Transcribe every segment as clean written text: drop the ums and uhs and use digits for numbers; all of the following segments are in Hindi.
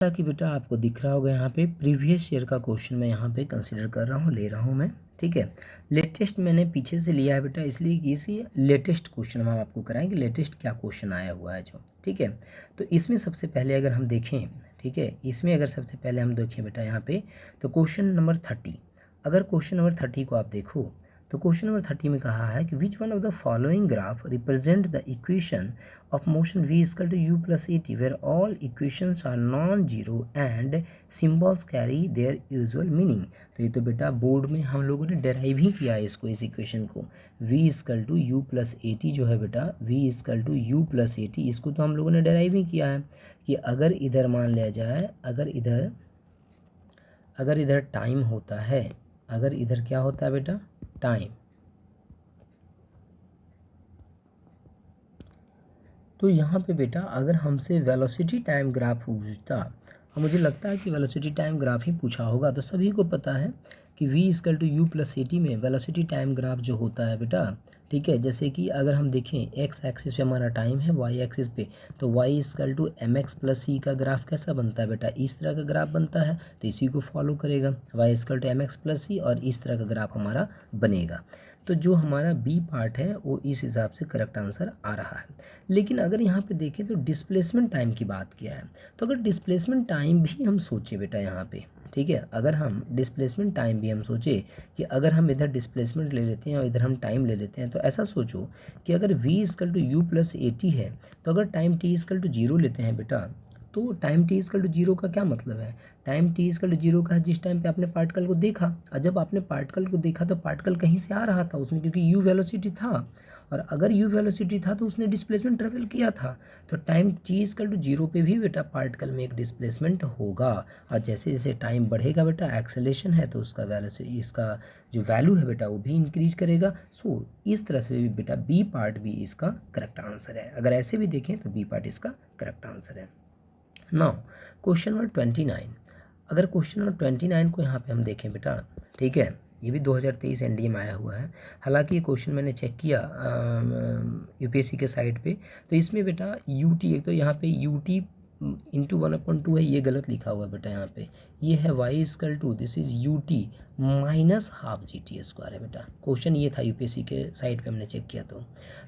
जैसा कि बेटा आपको दिख रहा होगा यहाँ पे प्रीवियस ईयर का क्वेश्चन मैं यहाँ पे कंसीडर कर रहा हूँ, ले रहा हूँ मैं। ठीक है, लेटेस्ट मैंने पीछे से लिया है बेटा, इसलिए कि इसी लेटेस्ट क्वेश्चन हम आपको कराएंगे, लेटेस्ट क्या क्वेश्चन आया हुआ है जो। ठीक है, तो इसमें सबसे पहले अगर हम देखें, ठीक है, इसमें अगर सबसे पहले हम देखें बेटा यहाँ पे, तो क्वेश्चन नंबर 30, अगर क्वेश्चन नंबर 30 को आप देखो तो क्वेश्चन नंबर 30 में कहा है कि which one of the following graph represent the equation of motion v is equal to u plus at where all equations are non-zero and symbols carry their usual meaning। तो ये तो बेटा बोर्ड में हम लोगों ने डेराइव ही किया है इसको, इस इक्वेशन को v is equal to u plus at जो है बेटा v is equal to u plus at, इसको तो हम लोगों ने डेराइव ही किया है कि अगर इधर मान लिया जाए, अगर इधर टाइम होता है, अगर इधर क्या होता है बेटा टाइम, तो यहाँ पे बेटा अगर हमसे वेलोसिटी टाइम ग्राफ पूछता, और मुझे लगता है कि वेलोसिटी टाइम ग्राफ ही पूछा होगा, तो सभी को पता है कि v equal to u plus at में वेलोसिटी टाइम ग्राफ जो होता है बेटा, ठीक है, जैसे कि अगर हम देखें x एक्सिस पे हमारा टाइम है, y एक्सिस पे, तो y equal to M X plus C का ग्राफ कैसा बनता है बेटा, इस तरह का ग्राफ बनता है, तो इसी को फॉलो करेगा, y equal to M X plus C, और इस तरह का ग्राफ हमारा बनेगा। तो जो हमारा बी पार्ट है वो इस हिसाब से करेक्ट आंसर आ रहा है। लेकिन अगर यहाँ पे देखें तो डिस्प्लेसमेंट टाइम की बात किया है, तो अगर डिस्प्लेसमेंट टाइम भी हम सोचे बेटा यहाँ पे, ठीक है, अगर हम डिस्प्लेसमेंट टाइम भी हम सोचे कि अगर हम इधर डिस्प्लेसमेंट ले लेते हैं और इधर हम टाइम ले लेते हैं, तो ऐसा सोचो कि अगर v equal to u plus at है, तो अगर time t equal to zero लेते हैं बेटा, तो time t equal to zero का क्या मतलब है, time t equal to zero का है जिस टाइम पे आपने पार्टिकल को देखा, और जब आपने पार्टिकल को देखा तो पार्टिकल कहीं से आ रहा था उसमें, क्योंकि u वेलोसिटी था, और अगर u वेलोसिटी था तो उसने डिस्प्लेसमेंट ट्रेवल किया था, तो time t equal to zero पे भी बेटा पार्टिकल में एक डिस्प्लेसमेंट होगा, और जैसे जैसे टाइम बढ़ेगा बेटा एक्सेलेरेशन है तो उसका वेलोसिटी, इसका जो वैल्यू है बेटा वो भी इंक्रीज करेगा। सो इस तरह से भी बेटा बी पार्ट भी इसका करेक्ट आंसर है, अगर ऐसे भी देखें तो बी पार्ट इसका करेक्ट आंसर है। नाउ क्वेश्चन नंबर 29, अगर क्वेश्चन नंबर 29 को यहाँ पे हम देखें बेटा, ठीक है, ये भी 2023 एनडीए में आया हुआ है, हालांकि ये क्वेश्चन मैंने चेक किया यूपीएससी के साइट पे, तो इसमें बेटा यूटी, एक तो यहाँ पे यूटी इंटू 1/2 है, ये गलत लिखा हुआ है बेटा यहाँ पे, ये है y equal to, this is u t minus half g t square है बेटा, क्वेश्चन ये था यूपीएससी के साइट पे हमने चेक किया।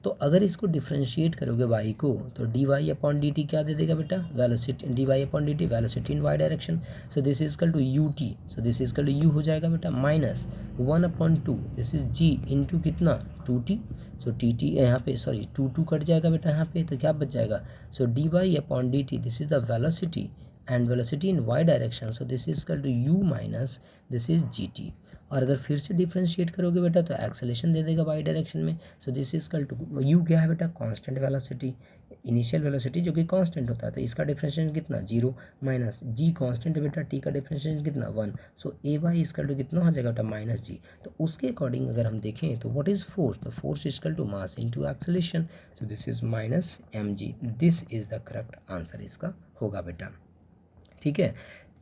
तो अगर इसको डिफ्रेंशिएट करोगे वाई को, तो d Y upon D t क्या दे देगा बेटा, velocity, d Y upon D t velocity in Y direction, so this is equal to u t, so this is equal to u हो जाएगा बेटा, minus 1/2, this is g into कितना 2t, सो टी टी यहाँ पे सॉरी 2 कट जाएगा बेटा यहाँ पे, तो क्या बच जाएगा, so D Y upon D T, this is the velocity and velocity in Y direction, so this is equal to U minus this is G T, और अगर फिर से डिफ्रेंशिएट करोगे बेटा तो एक्सेलेरेशन दे देगा वाई डायरेक्शन में, so this is equal to u क्या है बेटा कांस्टेंट वेलोसिटी, इनिशियल वेलोसिटी जो कि कांस्टेंट होता है, तो इसका डिफरेंशिएशन कितना 0 माइनस जी कांस्टेंट है बेटा, टी का डिफरेंशिएशन कितना 1, सो ए वाई इक्वल टू कितना हो जाएगा बेटा माइनस जी, तो उसके अकॉर्डिंग अगर हम देखें तो व्हाट इज फोर्स, तो force equal to mass into acceleration, so this is minus m g, this is the correct answer इसका होगा बेटा। ठीक है,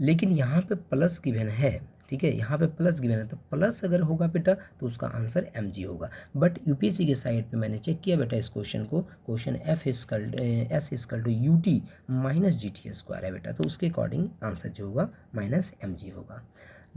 लेकिन यहाँ पे प्लस गिवन है, ठीक है, यहाँ पे प्लस गिवन है, तो प्लस अगर होगा बेटा तो उसका आंसर एम जी होगा, बट यूपीएससी के साइड पे मैंने चेक किया बेटा इस क्वेश्चन को, question s equal to u t minus g t square है बेटा, तो उसके अकॉर्डिंग आंसर जो होगा माइनस एम जी होगा।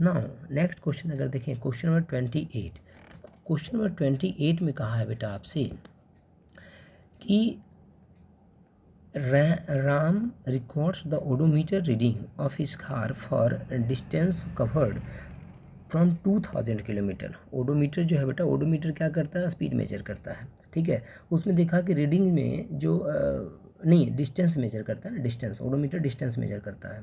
नाउ नेक्स्ट क्वेश्चन अगर देखें क्वेश्चन नंबर 28, क्वेश्चन नंबर 28 में कहा है बेटा आपसे कि Ram records the odometer reading of his car for distance covered from 2000 kilometre. Odometer जो है बेटा, ओडोमीटर क्या करता है, स्पीड मेजर करता है, ठीक है, उसमें देखा कि रीडिंग में जो नहीं डिस्टेंस मेजर करता है ना, डिस्टेंस, ओडोमीटर डिस्टेंस मेजर करता है,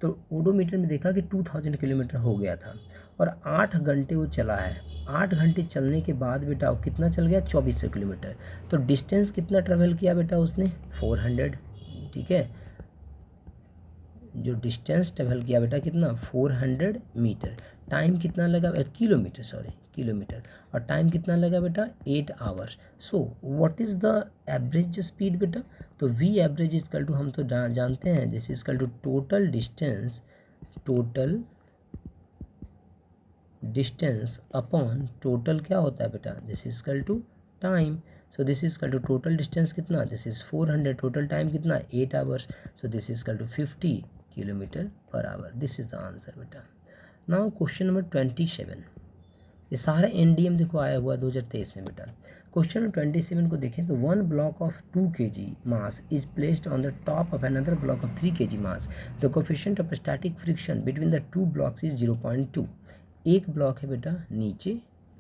तो ओडोमीटर में देखा कि 2000 किलोमीटर हो गया था और 8 घंटे वो चला है, 8 घंटे चलने के बाद बेटा वो कितना चल गया 2400 किलोमीटर, तो डिस्टेंस कितना ट्रेवल किया बेटा उसने 400, ठीक है, जो डिस्टेंस ट्रेवल किया बेटा कितना 400 मीटर, टाइम कितना लगा किलोमीटर, सॉरी किलोमीटर, और टाइम कितना लगा बेटा 8 hours. So what is the average speed बेटा, तो v एवरेज इजकल टू हम तो जानते हैं this is equal to total distance upon total क्या होता है बेटा, this is equal to time, so this is equal to total distance कितना, दिस इज 400, टोटल टाइम कितना 8 hours, so this is equal to 50 km/h. This is the answer बेटा. Now question number 27. ये सारा एनडीएम देखो आया हुआ 2023 में बेटा. क्वेश्चन नंबर 27 को देखें तो 1 block of 2 kg mass is placed on the top of another block of 3 kg mass. The coefficient of static friction between the two blocks is 0.2. एक ब्लॉक है बेटा नीचे,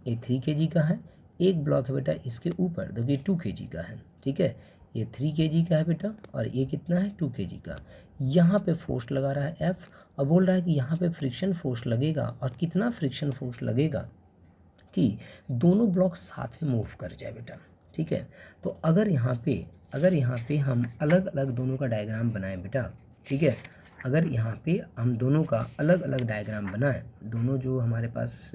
ये 3 kg का है. एक ब्लॉक है बेटा इसके ऊपर, देखिए 2 kg का है. ठीक है, ये 3 kg का है बेटा और ये कितना है 2 kg का. यहाँ पे फोर्स लगा रहा है F और बोल रहा है कि यहाँ पे फ्रिक्शन फोर्स लगेगा. और कितना फ्रिक्शन फोर्स लगेगा कि दोनों ब्लॉक साथ में मूव कर जाए बेटा. ठीक है, तो अगर यहाँ पे हम अलग अलग दोनों का डायग्राम बनाएं बेटा. ठीक है, अगर यहाँ पे हम दोनों का अलग अलग डायग्राम बनाएं, दोनों जो हमारे पास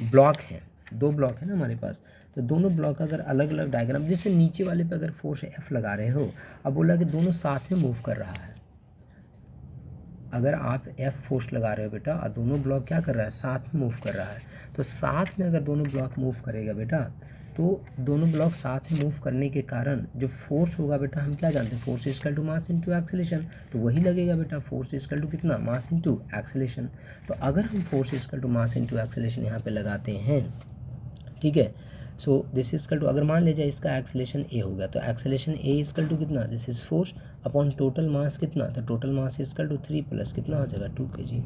ब्लॉक हैं, 2 ब्लॉक है ना हमारे पास, तो दोनों ब्लॉक का अगर अलग अलग डायग्राम, जैसे नीचे वाले पे अगर फोर्स F लगा रहे हो, अब बोला कि दोनों साथ में मूव कर रहा है. अगर आप F फोर्स लगा रहे हो बेटा और दोनों ब्लॉक क्या कर रहा है, साथ में मूव कर रहा है, तो साथ में अगर दोनों ब्लॉक मूव करेगा बेटा, तो दोनों ब्लॉक साथ में मूव करने के कारण जो फोर्स होगा बेटा, हम क्या जानते हैं, force equal to mass into acceleration. तो वही लगेगा बेटा, फोर्स इक्वल टू कितना, मास इनटू एक्सेलेरेशन. तो अगर हम force equal to mass into acceleration यहाँ पे लगाते हैं, ठीक है, सो दिस इक्वल टू, अगर मान लीजिए इसका एक्सेलेरेशन ए हो गया, तो एक्सेलेरेशन ए इक्वल टू कितना, this is force upon total mass कितना, तो total mass equal to 3 plus कितना हो जाएगा 2 kg.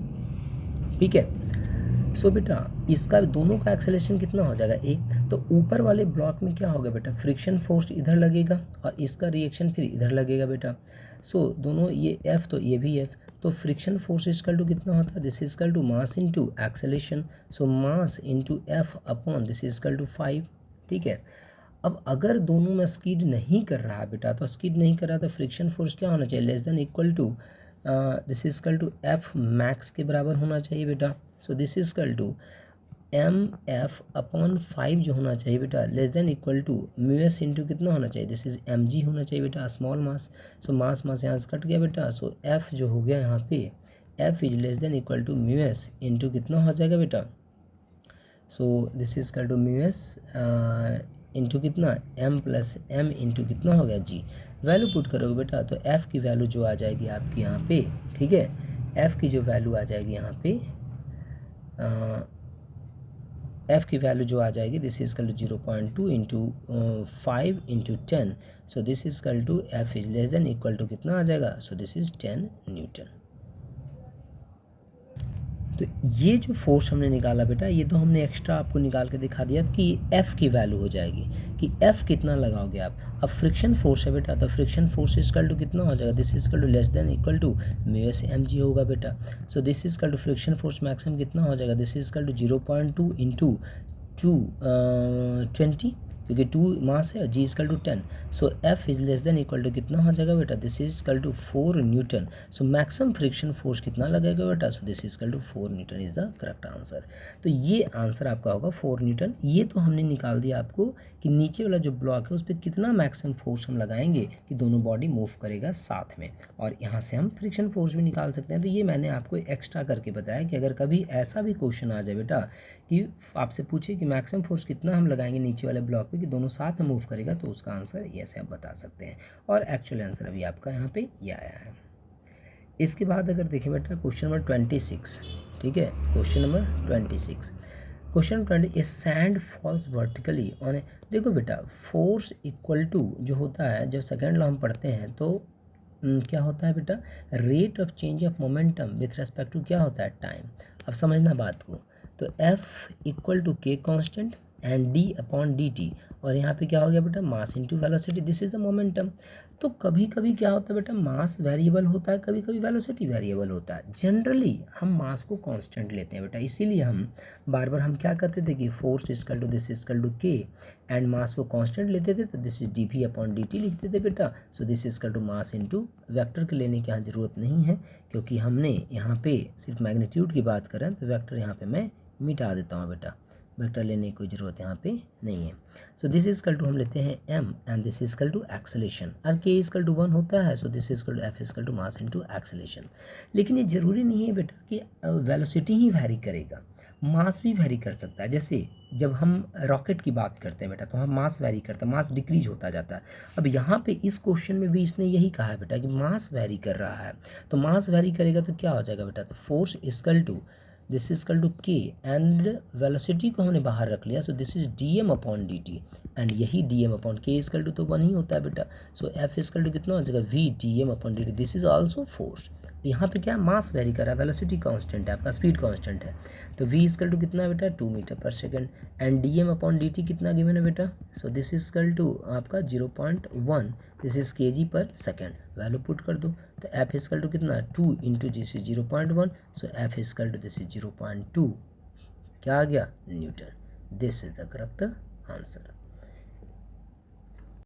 ठीक है, सो बेटा इसका दोनों का एक्सेलेरेशन कितना हो जाएगा ए. तो ऊपर वाले ब्लॉक में क्या होगा बेटा, फ्रिक्शन फोर्स इधर लगेगा और इसका रिएक्शन फिर इधर लगेगा बेटा. सो दोनों ये एफ तो ये भी एफ, तो फ्रिक्शन फोर्स इक्वल टू कितना होता है, this equal to mass into acceleration. So mass into f upon this equal to 5. ठीक है, अब अगर दोनों में स्कीड नहीं कर रहा है बेटा, तो स्कीड नहीं कर रहा तो फ्रिक्शन फोर्स क्या होना चाहिए, less than equal to this equal to f max के बराबर होना चाहिए बेटा. So this equal to m f upon 5 जो होना चाहिए बेटा, less than equal to mu s into कितना होना चाहिए, दिस इज एम जी होना चाहिए बेटा, स्मॉल मास. सो मास यहाँ से कट गया बेटा. सो एफ जो हो गया यहाँ पे, f is less than equal to mu s into कितना हो जाएगा बेटा. So this is equal to mu s into कितना, m प्लस एम इंटू कितना हो गया जी. वैल्यू पुट करोगे बेटा तो f की वैल्यू जो आ जाएगी आपकी यहाँ पे, ठीक है, f की जो वैल्यू आ जाएगी यहाँ पे, f की वैल्यू जो आ जाएगी, this is equal to 0.2 into 5 into 10. So this is equal to f is less than equal to कितना आ जाएगा, सो दिस इज 10 न्यूटन. तो ये जो फोर्स हमने निकाला बेटा, ये तो हमने एक्स्ट्रा आपको निकाल के दिखा दिया कि F की वैल्यू हो जाएगी कि F कितना लगाओगे आप. अब फ्रिक्शन फोर्स है बेटा, तो फ्रिक्शन फोर्स इक्वल टू कितना हो जाएगा, this equal to less than equal to mu s m g होगा बेटा. So this equal to friction force maximum कितना हो जाएगा, दिस इक्वल टू 0.2 इंटू 20, क्योंकि 2 मास है, G equal to 10. So F is less than equal to कितना हो जाएगा बेटा, this is equal to 4 newton. So maximum friction force कितना लगेगा बेटा, so this is equal to 4 newton is the correct answer. तो ये आंसर आपका होगा 4 न्यूटन. ये तो हमने निकाल दिया आपको कि नीचे वाला जो ब्लॉक है उस पर कितना मैक्सिमम फोर्स हम लगाएंगे कि दोनों बॉडी मूव करेगा साथ में, और यहाँ से हम फ्रिक्शन फोर्स भी निकाल सकते हैं. तो ये मैंने आपको एक्स्ट्रा करके बताया कि अगर कभी ऐसा भी क्वेश्चन आ जाए बेटा कि आपसे पूछे कि मैक्सिमम फोर्स कितना हम लगाएंगे नीचे वाले ब्लॉक पे कि दोनों साथ में मूव करेगा, तो उसका आंसर ये से आप बता सकते हैं. और एक्चुअल आंसर अभी आपका यहाँ पे ये आया है. इसके बाद अगर देखें बेटा क्वेश्चन नंबर 26, ठीक है, question number 26, question 20, a sand falls vertically on A. देखो बेटा फोर्स इक्वल टू जो होता है, जब सेकेंड लॉ हम पढ़ते हैं तो क्या होता है बेटा, rate of change of momentum with respect to क्या होता है, टाइम. अब समझना बात को, तो F इक्वल टू के constant and d upon dt, और यहाँ पे क्या हो गया बेटा, mass into velocity, this is the momentum. तो कभी कभी क्या होता है बेटा, मास वेरिएबल होता है, कभी कभी वेलोसिटी वेरिएबल होता है. जनरली हम मास को कांस्टेंट लेते हैं बेटा, इसीलिए हम बार बार हम क्या करते थे कि force equal to this equal to k and mass को कांस्टेंट लेते थे, तो this is dv upon dt लिखते थे बेटा. So this equal to mass into vector के लेने की यहाँ ज़रूरत नहीं है, क्योंकि हमने यहाँ पे सिर्फ मैग्नीट्यूड की बात करें तो वेक्टर यहाँ पे मैं मिटा देता हूँ बेटा, वेक्टर लेने की कोई ज़रूरत यहाँ पे नहीं है. सो दिस इक्वल टू हम लेते हैं m and this equal to acceleration, और k इक्वल टू 1 होता है. So this equal to f equal to mass into acceleration. लेकिन ये ज़रूरी नहीं है बेटा कि वेलोसिटी ही वैरी करेगा, मास भी वैरी कर सकता है. जैसे जब हम रॉकेट की बात करते हैं बेटा तो हम मास वेरी करते हैं, मास डिक्रीज होता जाता है। अब यहाँ पे इस क्वेश्चन में भी इसने यही कहा है बेटा कि मास वेरी कर रहा है, तो मास वेरी करेगा तो क्या हो जाएगा बेटा, तो force equal to this equal to k and velocity को हमने बाहर रख लिया, so this is d m upon D t, and यही d m upon k equal to तो 1 ही होता है बेटा। सो एफ इक्वल टू कितना हो जाएगा, v d m upon D T, this is also force. यहाँ पे क्या मास वेरी कर रहा है, वेलोसिटी कांस्टेंट है, आपका स्पीड कांस्टेंट है, तो v इक्वल टू कितना है बेटा 2 मीटर पर second, and d m upon D t कितना गिवन है बेटा, सो दिस इक्वल टू आपका 0.1, दिस इज के जी पर सेकेंड, वैल्यू पुट कर दो, तो एफ इक्वल टू कितना 2 into this is 0.1, so f equal to this is 0.2, क्या आ गया newton. This is the correct answer.